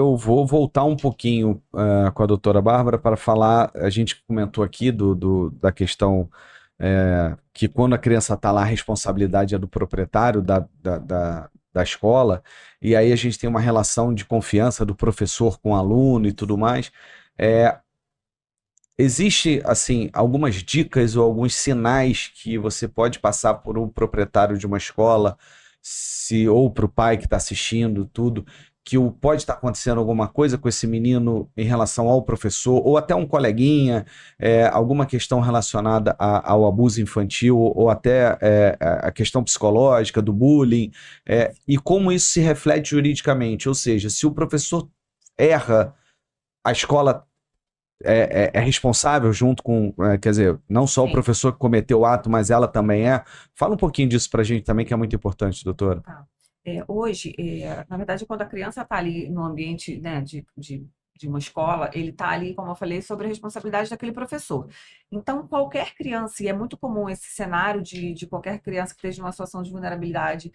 Eu vou voltar um pouquinho com a doutora Bárbara para falar. A gente comentou aqui da questão que quando a criança está lá, a responsabilidade é do proprietário da escola, e aí a gente tem uma relação de confiança do professor com o aluno e tudo mais. É, existe, assim, algumas dicas ou alguns sinais que você pode passar por um proprietário de uma escola, se ou para o pai que está assistindo, tudo, que pode estar acontecendo alguma coisa com esse menino em relação ao professor, ou até um coleguinha, alguma questão relacionada ao abuso infantil, ou até a questão psicológica do bullying, e como isso se reflete juridicamente, ou seja, se o professor erra, a escola é responsável junto com, quer dizer, não só o Sim. professor que cometeu o ato, mas ela também é. Fala um pouquinho disso pra gente também, que é muito importante, doutora. Tá. Hoje, na verdade, quando a criança está ali no ambiente, né, de uma escola, ele está ali, como eu falei, sobre a responsabilidade daquele professor. Então, qualquer criança, e é muito comum esse cenário de qualquer criança que esteja numa situação de vulnerabilidade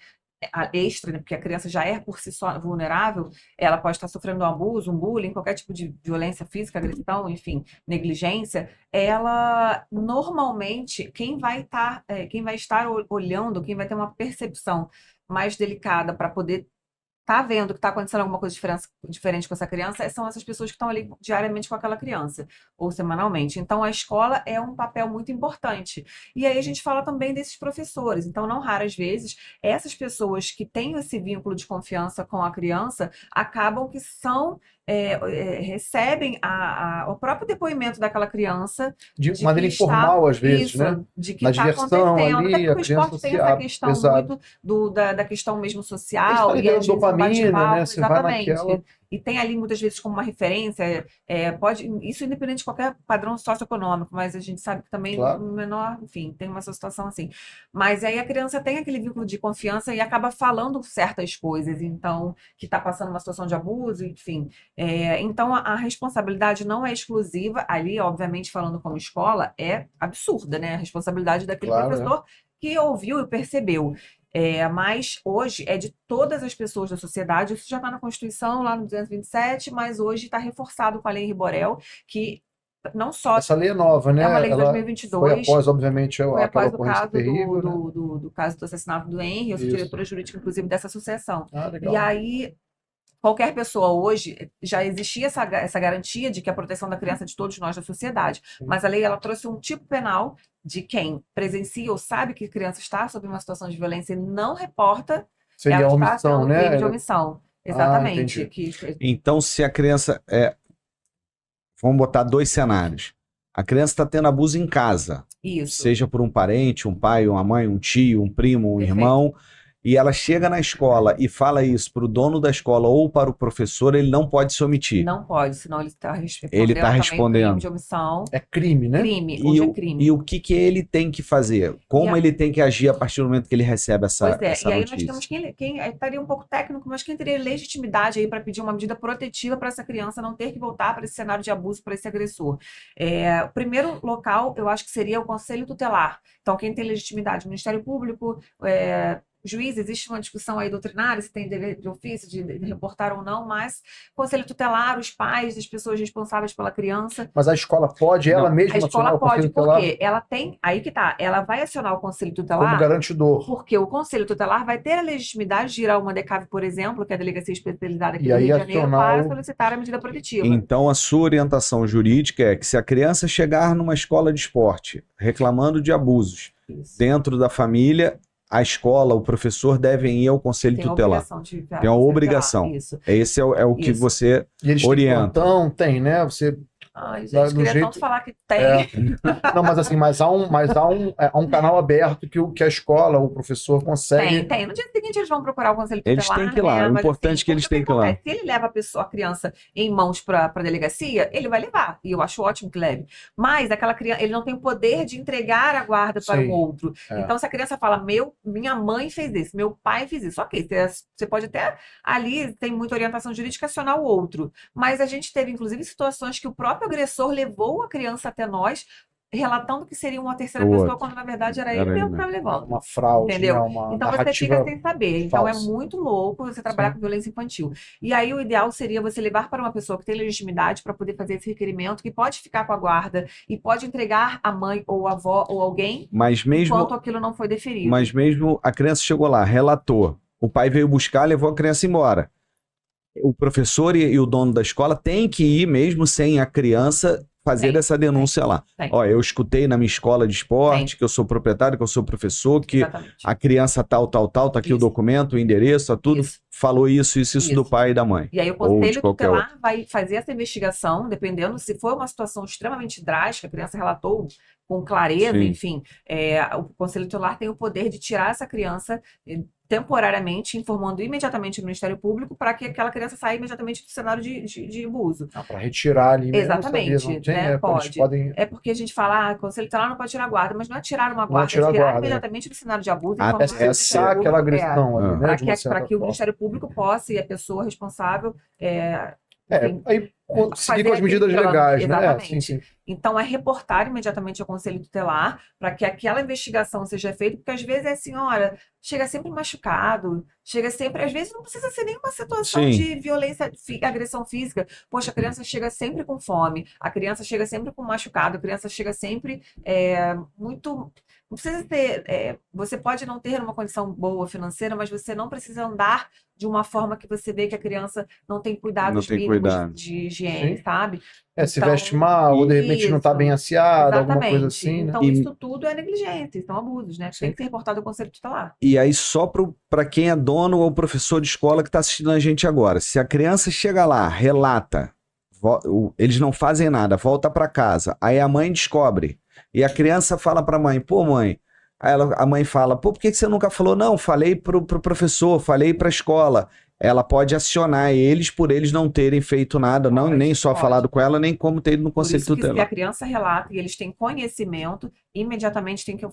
extra, né, porque a criança já é por si só vulnerável, ela pode estar sofrendo um abuso, um bullying, qualquer tipo de violência física, agressão, enfim, negligência, ela normalmente, quem vai estar olhando, quem vai ter uma percepção mais delicada para poder tá vendo que está acontecendo alguma coisa diferente com essa criança, são essas pessoas que estão ali diariamente com aquela criança, ou semanalmente. Então, a escola é um papel muito importante. E aí a gente fala também desses professores. Então, não raras vezes, essas pessoas que têm esse vínculo de confiança com a criança acabam que recebem o próprio depoimento daquela criança De de que maneira está informal, às vezes, né? isso, de que Na está diversão acontecendo. Até ali, a porque o criança esporte tem se essa abre. questão Exato. muito da questão mesmo Ele está social, e liberando às vezes um dopamina, né? bate-papo, Você vai naquela. exatamente. E tem ali muitas vezes como uma referência, isso independente de qualquer padrão socioeconômico, mas a gente sabe que também Claro, no menor, enfim, tem uma situação assim. Mas aí a criança tem aquele vínculo de confiança e acaba falando certas coisas, então, que está passando uma situação de abuso, enfim. Então a responsabilidade não é exclusiva, ali, obviamente, falando como escola, é absurda, né? A responsabilidade daquele claro, é. professor que ouviu e percebeu. Mas hoje é de todas as pessoas da sociedade, isso já está na Constituição, lá no 227, mas hoje está reforçado com a Lei Riborel, que não só Essa lei é nova, né? é uma lei de Ela foi 2022, após, obviamente, foi aquela após o ocorrência caso terrível, né? do caso do assassinato do Henry, eu sou Isso. diretora jurídica, inclusive, dessa associação. Ah, E legal. aí, qualquer pessoa hoje, já existia essa garantia de que a proteção da criança é de todos nós da sociedade, Sim. mas a lei ela trouxe um tipo penal de quem presencia ou sabe que a criança está sob uma situação de violência e não reporta, ela Seria a está omissão, tendo crime né? de omissão. Ah, Exatamente. entendi. Então, se a criança. Vamos botar dois cenários. A criança está tendo abuso em casa, Isso, seja por um parente, um pai, uma mãe, um tio, um primo, um perfeito. irmão, e ela chega na escola e fala isso para o dono da escola ou para o professor, ele não pode se omitir. Não pode, senão ele está Ele está respondendo também o crime respondendo. de omissão. É crime, né? Crime, E hoje é e crime. o que ele tem que fazer? E Como ele tem que agir a partir do momento que ele recebe Pois é, essa e aí nós temos notícia? quem estaria um pouco técnico, mas quem teria legitimidade aí para pedir uma medida protetiva para essa criança não ter que voltar para esse cenário de abuso, para esse agressor. O primeiro local, eu acho que seria o Conselho Tutelar. Então, quem tem legitimidade, Ministério Público, juiz, existe uma discussão aí doutrinária, se tem dever de ofício de reportar ou não, mas Conselho Tutelar, os pais, as pessoas responsáveis pela criança, Mas a escola pode ela Não. a mesma escola acionar o pode, conselho tutelar porque ela tem, aí que tá, ela vai acionar o Conselho como Tutelar garantidor. porque o Conselho Tutelar vai ter a legitimidade de ir a uma DECAV, por exemplo, que é a Delegacia Especializada aqui E do Rio aí de Janeiro, acionar para o. solicitar a medida protetiva. Então, a sua orientação jurídica é que se a criança chegar numa escola de esporte reclamando de abusos Isso. dentro da família, a escola, o professor devem ir ao conselho Tem a tutelar. obrigação de ir Tem a ao Conselho obrigação. Tutelar. Isso. Esse é o que Isso. você E eles têm orienta. plantão? Tem, né? Você. Ai, gente, Do queria tanto jeito. falar que É. tem. Não, mas assim, há um canal aberto que a escola, o professor consegue. Tem. No dia seguinte eles vão procurar o Conselho Eles Tutelar, têm que ir lá. O mas importante assim, é que eles porque o têm que que ir lá. acontece? Se ele leva a criança em mãos para a delegacia, ele vai levar, e eu acho ótimo que leve. Mas aquela criança, ele não tem o poder de entregar a guarda para um Sim. outro. É. Então, se a criança fala, minha mãe fez isso, meu pai fez isso, ok, você pode até, ali tem muita orientação jurídica, acionar o outro. Mas a gente teve, inclusive, situações que o próprio agressor levou a criança até nós, relatando que seria uma terceira O pessoa, outro. quando na verdade era Era ele ele mesmo que mesmo. estava levando. Uma fraude, Entendeu? né? Uma Então você fica narrativa sem saber. Então é falsa. muito louco você trabalhar Sim. com violência infantil. E aí o ideal seria você levar para uma pessoa que tem legitimidade para poder fazer esse requerimento, que pode ficar com a guarda e pode entregar a mãe ou a avó ou alguém Mas mesmo, enquanto aquilo não foi deferido. mas mesmo a criança chegou lá, relatou. O pai veio buscar, levou a criança embora. O professor e o dono da escola tem que ir mesmo sem a criança fazer Tem, essa denúncia lá. tem. Ó, eu escutei na minha escola de esporte Tem. que eu sou proprietário, que eu sou professor, que Exatamente. a criança tal, tá aqui o Isso. documento, o endereço, tá tudo, Isso. falou isso do Isso. pai e da mãe. E aí o Ou de conselho qualquer tutelar vai fazer essa investigação, dependendo se for uma situação extremamente drástica, a criança relatou com clareza, Sim. enfim, o conselho tutelar tem o poder de tirar essa criança temporariamente, informando imediatamente o Ministério Público para que aquela criança saia imediatamente do cenário de abuso. Para retirar ali mesmo. Exatamente, sabia? Não tem, né? eles Pode. podem... É porque a gente fala, o conselho tutelar não pode tirar a guarda, mas não é tirar uma Não é guarda, tirar é a tirar guarda, imediatamente do cenário de abuso, Ah, informando É o Ministério cessar Público, aquela agressão ali, né? para de uma que certa o forma. Ministério Público possa e a pessoa responsável enfim, Aí seguir fazer com as medidas aquele plano. legais, né? Exatamente. Sim. Então, é reportar imediatamente ao Conselho Tutelar para que aquela investigação seja feita, porque às vezes é assim, olha, chega sempre machucado, chega sempre, às vezes não precisa ser nenhuma situação Sim. de violência, agressão física. Poxa, a criança chega sempre com fome, a criança chega sempre com machucado, a criança chega sempre muito... Não precisa ter... você pode não ter uma condição boa financeira, mas você não precisa andar de uma forma que você vê que a criança não tem cuidados tem mínimos cuidado. de higiene, Sim. sabe? Se Então, veste mal, ou de repente não está isso, bem assiada, alguma exatamente. coisa assim, né? Então, E- isso tudo é negligência, são abusos, né? Tem Sim. que ser reportado ao Conselho Tutelar. E aí, só para quem é dono ou professor de escola que está assistindo a gente agora, se a criança chega lá, relata, eles não fazem nada, volta para casa, aí a mãe descobre, e a criança fala para a mãe, pô mãe, aí a mãe fala, pô, por que você nunca falou? Não, falei pro professor, falei para a escola. Ela pode acionar eles por eles não terem feito nada, não, Pode, nem só pode. falado com ela, nem como ter ido no Por conselho isso que se a tutelar. criança relata e eles têm conhecimento, imediatamente tem que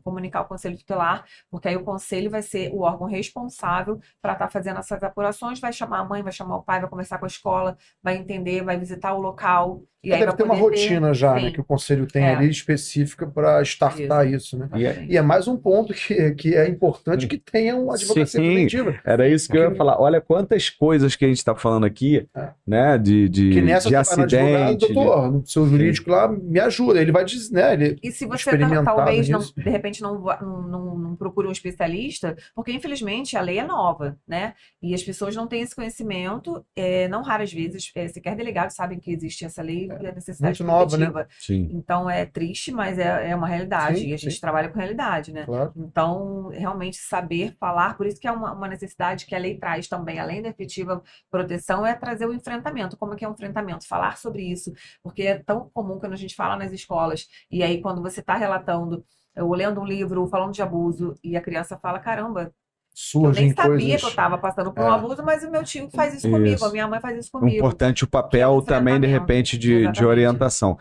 comunicar ao Conselho Tutelar, porque aí o Conselho vai ser o órgão responsável para estar fazendo essas apurações, vai chamar a mãe, vai chamar o pai, vai conversar com a escola, vai entender, vai visitar o local. E aí Deve vai ter uma poder rotina já, né? sim, Que o conselho tem É. ali específica para startar isso, né? exatamente. E é mais um ponto que é importante que tenha uma advocacia Sim. preventiva. Era isso que eu ia falar. Olha quantas coisas que a gente está falando aqui, né? Que nessa de você vai no advogado, acidente. doutor, no seu jurídico lá, me ajuda. Ele vai dizer, né? Ele E se você experimentado talvez nisso. de repente não procure um especialista, porque infelizmente a lei é nova, né? E as pessoas não têm esse conhecimento, não raras vezes, sequer delegados sabem que existe essa lei e a necessidade muito nova, né? preventiva. Sim. Então é triste, mas é uma realidade, Sim, e a gente sim. trabalha com realidade, né? Claro. Então, realmente saber falar, por isso que é uma necessidade que a lei traz também, além da efetiva proteção, é trazer o enfrentamento. Como é que é um enfrentamento? Falar sobre isso, porque é tão comum quando a gente fala nas escolas, e aí quando você está relatando, ou lendo um livro, ou falando de abuso, e a criança fala, caramba, eu Surgem nem sabia coisas. que eu estava passando por um abuso, mas o meu tio faz isso Isso. comigo, a minha mãe faz isso comigo. Importante o Que é papel um também, de enfrentamento. repente, de Exatamente. orientação.